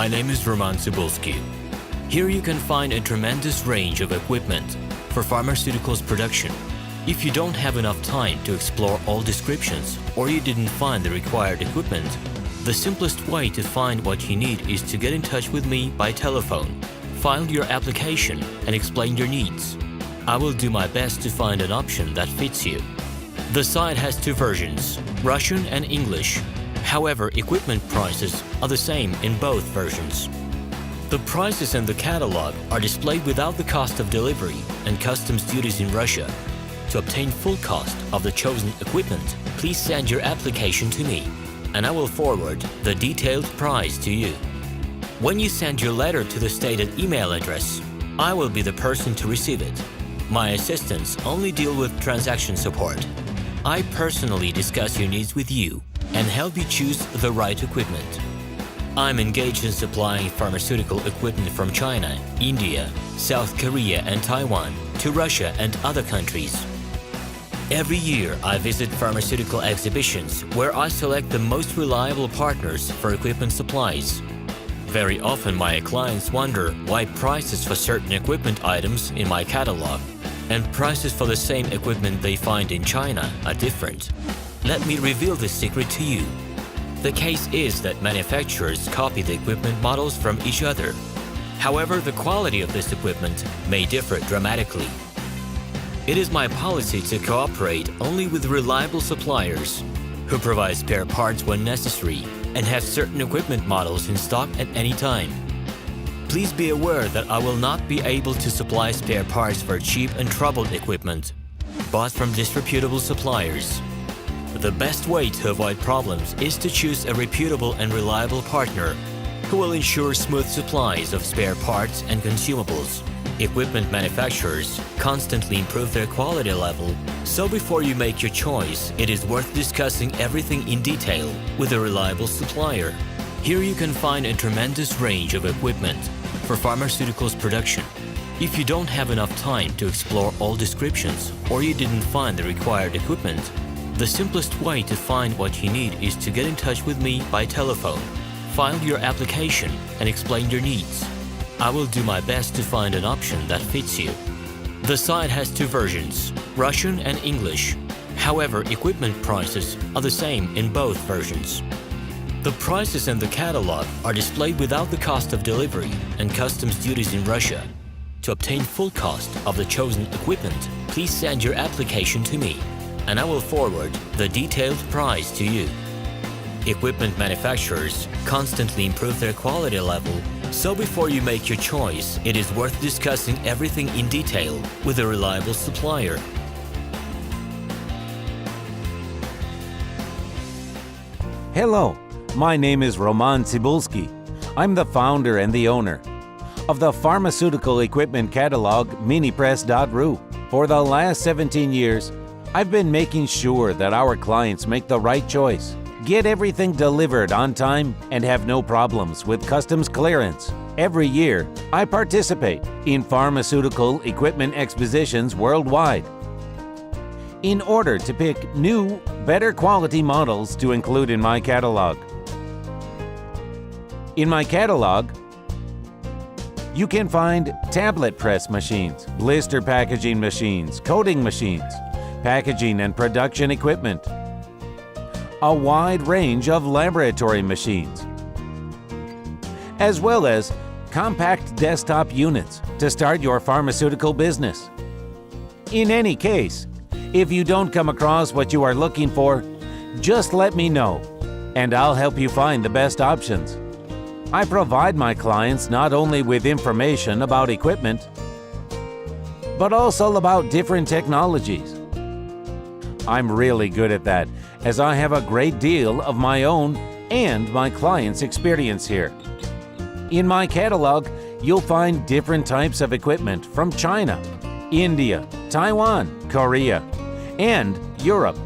My name is Roman Cybulski. Here you can find a tremendous range of equipment for pharmaceuticals production. If you don't have enough time to explore all descriptions or you didn't find the required equipment, the simplest way to find what you need is to get in touch with me by telephone, file your application, and explain your needs. I will do my best to find an option that fits you. The site has two versions, Russian and English. However, equipment prices are the same in both versions. The prices in the catalog are displayed without the cost of delivery and customs duties in Russia. To obtain full cost of the chosen equipment, please send your application to me, and I will forward the detailed price to you. When you send your letter to the stated email address, I will be the person to receive it. My assistants only deal with transaction support. I personally discuss your needs with you and help you choose the right equipment. I'm engaged in supplying pharmaceutical equipment from China, India, South Korea, and Taiwan to Russia and other countries. Every year, I visit pharmaceutical exhibitions where I select the most reliable partners for equipment supplies. Very often, my clients wonder why prices for certain equipment items in my catalog and prices for the same equipment they find in China are different. Let me reveal this secret to you. The case is that manufacturers copy the equipment models from each other. However, the quality of this equipment may differ dramatically. It is my policy to cooperate only with reliable suppliers who provide spare parts when necessary and have certain equipment models in stock at any time. Please be aware that I will not be able to supply spare parts for cheap and troubled equipment bought from disreputable suppliers. The best way to avoid problems is to choose a reputable and reliable partner who will ensure smooth supplies of spare parts and consumables. Equipment manufacturers constantly improve their quality level, so before you make your choice, it is worth discussing everything in detail with a reliable supplier. Here you can find a tremendous range of equipment for pharmaceuticals production. If you don't have enough time to explore all descriptions or you didn't find the required equipment, the simplest way to find what you need is to get in touch with me by telephone, file your application, and explain your needs. I will do my best to find an option that fits you. The site has two versions, Russian and English. However, equipment prices are the same in both versions. The prices in the catalog are displayed without the cost of delivery and customs duties in Russia. To obtain full cost of the chosen equipment, please send your application to me, and I will forward the detailed price to you. Equipment manufacturers constantly improve their quality level, so before you make your choice, it is worth discussing everything in detail with a reliable supplier. Hello, my name is Roman Cybulski. I'm the founder and the owner of the pharmaceutical equipment catalog minipress.ru. For the last 17 years, I've been making sure that our clients make the right choice, get everything delivered on time, and have no problems with customs clearance. Every year, I participate in pharmaceutical equipment expositions worldwide in order to pick new, better quality models to include in my catalog. In my catalog, you can find tablet press machines, blister packaging machines, coating machines, packaging and production equipment, a wide range of laboratory machines, as well as compact desktop units to start your pharmaceutical business. In any case, if you don't come across what you are looking for, just let me know, and I'll help you find the best options. I provide my clients not only with information about equipment, but also about different technologies. I'm really good at that, as I have a great deal of my own and my clients' experience here. In my catalog, you'll find different types of equipment from China, India, Taiwan, Korea, and Europe.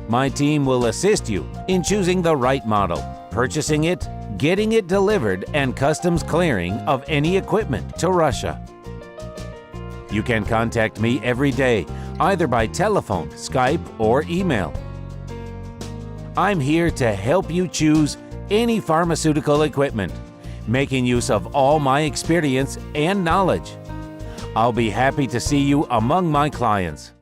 My team will assist you in choosing the right model, purchasing it, getting it delivered, and customs clearing of any equipment to Russia. You can contact me every day, either by telephone, Skype, or email. I'm here to help you choose any pharmaceutical equipment, making use of all my experience and knowledge. I'll be happy to see you among my clients.